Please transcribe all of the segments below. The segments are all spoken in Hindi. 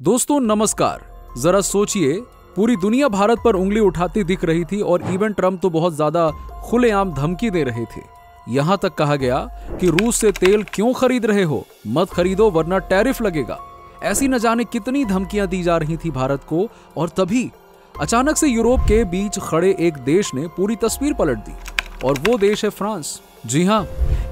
दोस्तों नमस्कार। जरा सोचिए, पूरी दुनिया भारत पर उंगली उठाती दिख रही थी और इवन ट्रम्प तो बहुत ज्यादा खुलेआम धमकी दे रहे थे। यहां तक कहा गया कि रूस से तेल क्यों खरीद रहे हो, मत खरीदो वरना टैरिफ लगेगा। ऐसी न जाने कितनी धमकियां दी जा रही थी भारत को। और तभी अचानक से यूरोप के बीच खड़े एक देश ने पूरी तस्वीर पलट दी, और वो देश है फ्रांस। जी हां,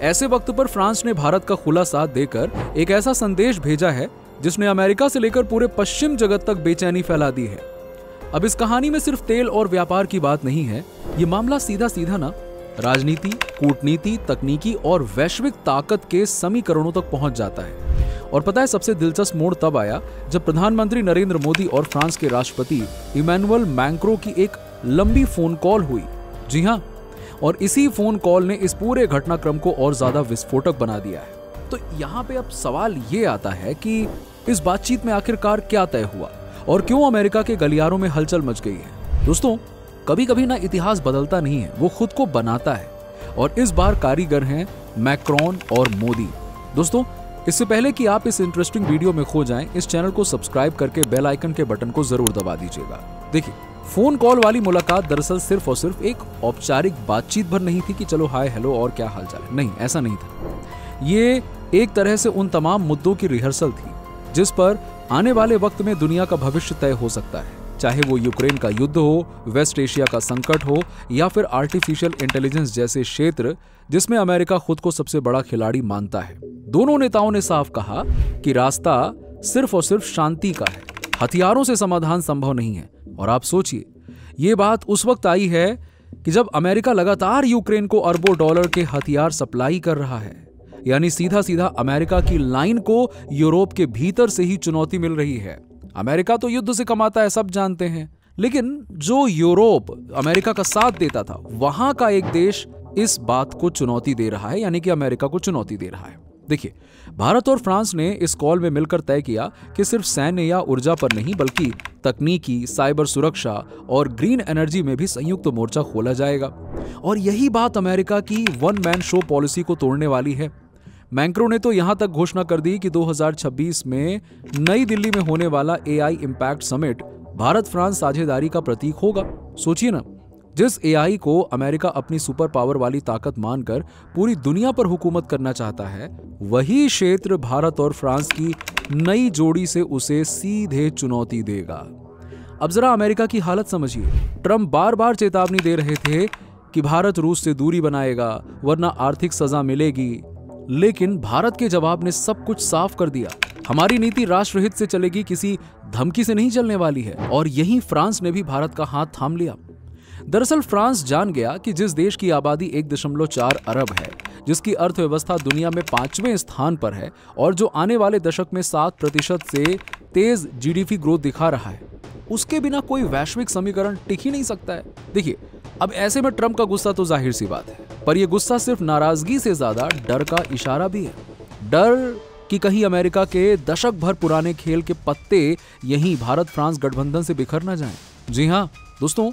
ऐसे वक्त पर फ्रांस ने भारत का खुला साथ देकर एक ऐसा संदेश भेजा है जिसने अमेरिका से लेकर पूरे पश्चिम जगत तक बेचैनी फैला दी है। अब इस कहानी में सिर्फ तेल और व्यापार की बात नहीं है, ये मामला सीधा सीधा ना राजनीति, कूटनीति, तकनीकी और वैश्विक ताकत के समीकरणों तक पहुंच जाता है। और पता है, सबसे दिलचस्प मोड़ तब आया जब प्रधानमंत्री नरेंद्र मोदी और फ्रांस के राष्ट्रपति इमैनुअल मैक्रों की एक लंबी फोन कॉल हुई। जी हां, और इसी फोन कॉल ने इस पूरे घटनाक्रम को और ज्यादा विस्फोटक बना दिया है। तो यहाँ पे अब सवाल ये आता है कि इस बातचीत में आखिरकार क्या तय हुआ और क्यों अमेरिका के गलियारों में हलचल मच गई है। दोस्तों, कभी कभी ना इतिहास बदलता नहीं है, वो खुद को बनाता है। और इस बार कारीगर हैं मैक्रोन और मोदी। दोस्तों, इससे पहले कि आप इस इंटरेस्टिंग वीडियो में खो जाएं, इस चैनल को सब्सक्राइब करके बेल आइकन के बटन को जरूर दबा दीजिएगा। देखिए, फोन कॉल वाली मुलाकात दरअसल सिर्फ और सिर्फ एक औपचारिक बातचीत भर नहीं थी कि चलो हाय हेलो और क्या हालचाल है। नहीं, ऐसा नहीं था। ये एक तरह से उन तमाम मुद्दों की रिहर्सल थी जिस पर आने वाले वक्त में दुनिया का भविष्य तय हो सकता है, चाहे वो यूक्रेन का युद्ध हो, वेस्ट एशिया का संकट हो, या फिर आर्टिफिशियल इंटेलिजेंस जैसे क्षेत्र जिसमें अमेरिका खुद को सबसे बड़ा खिलाड़ी मानता है। दोनों नेताओं ने साफ कहा कि रास्ता सिर्फ और सिर्फ शांति का है, हथियारों से समाधान संभव नहीं है। और आप सोचिए, ये बात उस वक्त आई है कि जब अमेरिका लगातार यूक्रेन को अरबों डॉलर के हथियार सप्लाई कर रहा है। यानी सीधा सीधा अमेरिका की लाइन को यूरोप के भीतर से ही चुनौती मिल रही है। अमेरिका तो युद्ध से कमाता है, सब जानते हैं, लेकिन जो यूरोप अमेरिका का साथ देता था, वहां का एक देश इस बात को चुनौती दे रहा है, यानी कि अमेरिका को चुनौती दे रहा है। देखिए, भारत और फ्रांस ने इस कॉल में मिलकर तय किया कि सिर्फ सैन्य या ऊर्जा पर नहीं, बल्कि तकनीकी, साइबर सुरक्षा और ग्रीन एनर्जी में भी संयुक्त मोर्चा खोला जाएगा। और यही बात अमेरिका की वन मैन शो पॉलिसी को तोड़ने वाली है। मैक्रो ने तो यहां तक घोषणा कर दी कि 2026 में नई दिल्ली में होने वाला AI impact summit Bharat France साझेदारी का प्रतीक होगा। सोचिए ना, जिस एआई को अमेरिका अपनी सुपर पावर वाली ताकत मानकर पूरी दुनिया पर हुकूमत करना चाहता है, वही क्षेत्र भारत और फ्रांस की नई जोड़ी से उसे सीधे चुनौती देगा। अब जरा अमेरिका की हालत समझिए। ट्रम्प बार बार चेतावनी दे रहे थे कि भारत रूस से दूरी बनाएगा वरना आर्थिक सजा मिलेगी, लेकिन भारत के जवाब ने सब कुछ साफ कर दिया। हमारी नीति राष्ट्रहित से चलेगी, किसी धमकी से नहीं चलने वाली है। और यहीं फ्रांस ने भी भारत का हाथ थाम लिया। दरअसल फ्रांस जान गया कि जिस देश की आबादी 1.4 अरब है, जिसकी अर्थव्यवस्था दुनिया में 5वें स्थान पर है और जो आने वाले दशक में 7% से तेज जीडीपी ग्रोथ दिखा रहा है, उसके बिना कोई वैश्विक समीकरण टिक ही नहीं सकता है। देखिए, अब ऐसे में ट्रम्प का गुस्सा तो जाहिर सी बात है, पर यह गुस्सा सिर्फ नाराजगी से ज्यादा डर का इशारा भी है। डर कि कहीं अमेरिका के दशक भर पुराने खेल के पत्ते यहीं भारत फ्रांस गठबंधन से बिखर न जाएं। जी हां दोस्तों,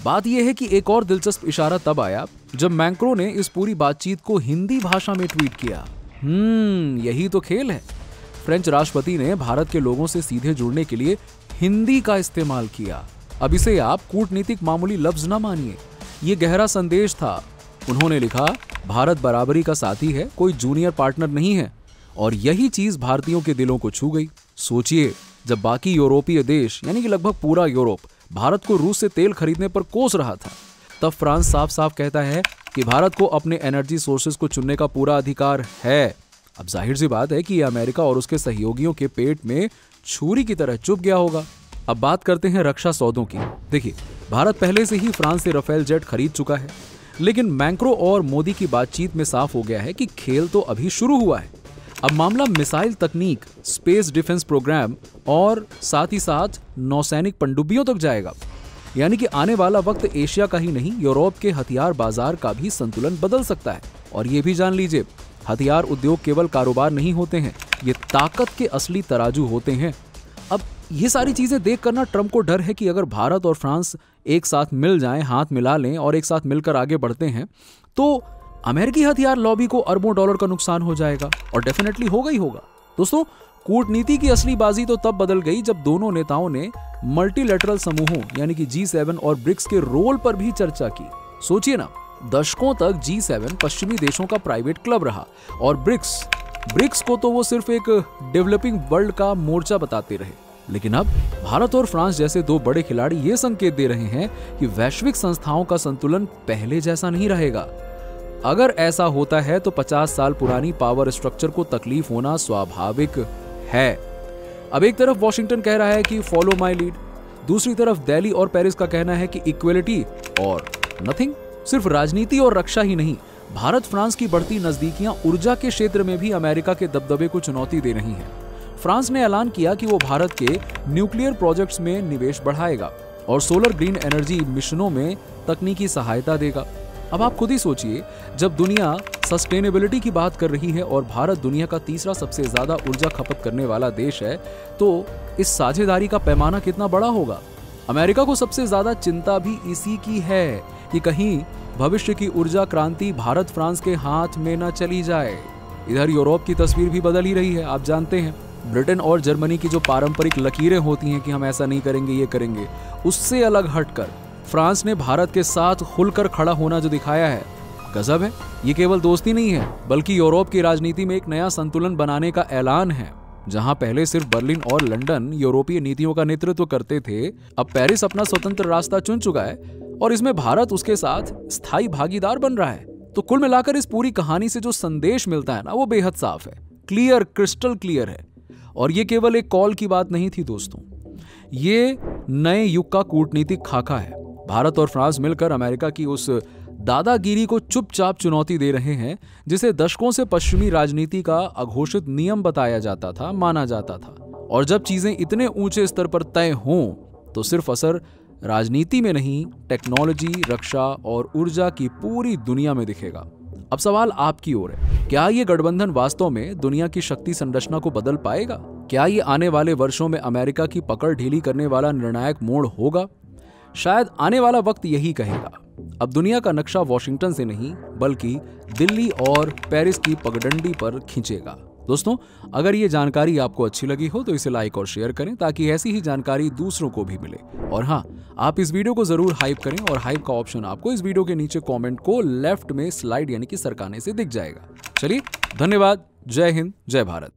बात यह है कि एक और दिलचस्प इशारा तब आया जब मैक्रो ने इस पूरी बातचीत को हिंदी भाषा में ट्वीट किया। यही तो खेल है। फ्रेंच राष्ट्रपति ने भारत के लोगों से सीधे जुड़ने के लिए हिंदी का इस्तेमाल किया। अब इसे आप कूटनीतिक मामूली लफ्ज न मानिए, ये गहरा संदेश था। उन्होंने लिखा, भारत बराबरी का साथी है, कोई जूनियर पार्टनर नहीं है। और यही चीज भारतीयों के दिलों को छू गई। सोचिए, जब बाकी यूरोपीय देश यानी कि लगभग पूरा यूरोप भारत को रूस से तेल खरीदने पर कोस रहा था, तब फ्रांस साफ साफ कहता है कि भारत को अपने एनर्जी सोर्सेज को चुनने का पूरा अधिकार है। अब जाहिर सी बात है कि यह अमेरिका और उसके सहयोगियों के पेट में छुरी की तरह चुभ गया होगा। अब बात करते हैं रक्षा सौदों की। देखिए, भारत पहले से ही फ्रांस से राफेल जेट खरीद चुका है, लेकिन मैक्रो और मोदी की बातचीत में साफ हो गया है कि खेल तो अभी शुरू हुआ है। अब मामला मिसाइल तकनीक, स्पेस डिफेंस प्रोग्राम और साथ ही साथ नौसैनिक पनडुब्बियों तक जाएगा। यानी कि आने वाला वक्त एशिया का ही नहीं, यूरोप के हथियार बाजार का भी संतुलन बदल सकता है। और ये भी जान लीजिए, हथियार उद्योग केवल कारोबार नहीं होते हैं, ये ताकत के असली तराजू होते हैं। अब ये सारी चीजें देख कर ना ट्रम्प को डर है कि अगर भारत और फ्रांस एक साथ मिल जाएं, हाथ मिला लें और एक साथ मिलकर आगे बढ़ते हैं, तो अमेरिकी हथियार लॉबी को अरबों डॉलर का नुकसान हो जाएगा। और डेफिनेटली होगा ही होगा। दोस्तों, कूटनीति की असली बाजी तो तब बदल गई जब दोनों नेताओं ने मल्टीलैटरल समूहों यानी कि G7 और ब्रिक्स के रोल पर भी चर्चा की। सोचिए ना, दशकों तक G7 पश्चिमी देशों का प्राइवेट क्लब रहा और ब्रिक्स को तो वो सिर्फ एक डेवलपिंग वर्ल्ड का मोर्चा बताते रहे। लेकिन अब भारत और फ्रांस जैसे दो बड़े खिलाड़ी ये संकेत दे रहे हैं कि वैश्विक संस्थाओं का संतुलन पहले जैसा नहीं रहेगा। अगर ऐसा होता है तो 50 साल पुरानी पावर स्ट्रक्चर को तकलीफ होना स्वाभाविक है। अब एक तरफ वॉशिंगटन कह रहा है कि फॉलो माय लीड, दूसरी तरफ दिल्ली और पेरिस का कहना है कि इक्वलिटी और नथिंग। सिर्फ राजनीति और रक्षा ही नहीं, भारत फ्रांस की बढ़ती नजदीकियां ऊर्जा के क्षेत्र में भी अमेरिका के दबदबे को चुनौती दे रही हैं। फ्रांस ने ऐलान किया कि वो भारत के न्यूक्लियर प्रोजेक्ट्स में निवेश बढ़ाएगा और सोलर ग्रीन एनर्जी मिशनों में तकनीकी सहायता देगा। अब आप खुद ही सोचिए, जब दुनिया सस्टेनेबिलिटी की बात कर रही है और भारत दुनिया का तीसरा सबसे ज्यादा ऊर्जा खपत करने वाला देश है, तो इस साझेदारी का पैमाना कितना बड़ा होगा। अमेरिका को सबसे ज्यादा चिंता भी इसी की है कि कहीं भविष्य की ऊर्जा क्रांति भारत फ्रांस के हाथ में न चली जाए। इधर यूरोप की तस्वीर भी बदल ही रही है। आप जानते हैं, ब्रिटेन और जर्मनी की जो पारंपरिक लकीरें होती हैं कि हम ऐसा नहीं करेंगे, ये करेंगे, उससे अलग हटकर फ्रांस ने भारत के साथ खुलकर खड़ा होना जो दिखाया है, गजब है। ये केवल दोस्ती नहीं है, बल्कि यूरोप की राजनीति में एक नया संतुलन बनाने का ऐलान है। जहां पहले सिर्फ बर्लिन और लंदन यूरोपीय नीतियों का नेतृत्व करते थे, अब पेरिस अपना स्वतंत्र रास्ता चुन चुका है और इसमें भारत उसके साथ स्थायी भागीदार बन रहा है। तो कुल मिलाकर इस पूरी कहानी से जो संदेश मिलता है ना, वो बेहद साफ है, क्लियर, क्रिस्टल क्लियर है। और ये केवल एक कॉल की बात नहीं थी दोस्तों, ये नए युग का कूटनीतिक खाका है। भारत और फ्रांस मिलकर अमेरिका की उस दादागिरी को चुपचाप चुनौती दे रहे हैं जिसे दशकों से पश्चिमी राजनीति का अघोषित नियम बताया जाता था, माना जाता था। और जब चीजें इतने ऊंचे स्तर पर तय हों तो सिर्फ असर राजनीति में नहीं, टेक्नोलॉजी, रक्षा और ऊर्जा की पूरी दुनिया में दिखेगा। अब सवाल आपकी ओर है, क्या ये गठबंधन वास्तव में दुनिया की शक्ति संरचना को बदल पाएगा? क्या ये आने वाले वर्षों में अमेरिका की पकड़ ढीली करने वाला निर्णायक मोड़ होगा? शायद आने वाला वक्त यही कहेगा। अब दुनिया का नक्शा वॉशिंगटन से नहीं, बल्कि दिल्ली और पेरिस की पगडंडी पर खींचेगा। दोस्तों, अगर ये जानकारी आपको अच्छी लगी हो तो इसे लाइक और शेयर करें ताकि ऐसी ही जानकारी दूसरों को भी मिले। और हाँ, आप इस वीडियो को जरूर हाइप करें और हाइप का ऑप्शन आपको इस वीडियो के नीचे कमेंट को लेफ्ट में स्लाइड यानी कि सरकाने से दिख जाएगा। चलिए, धन्यवाद। जय हिंद, जय भारत।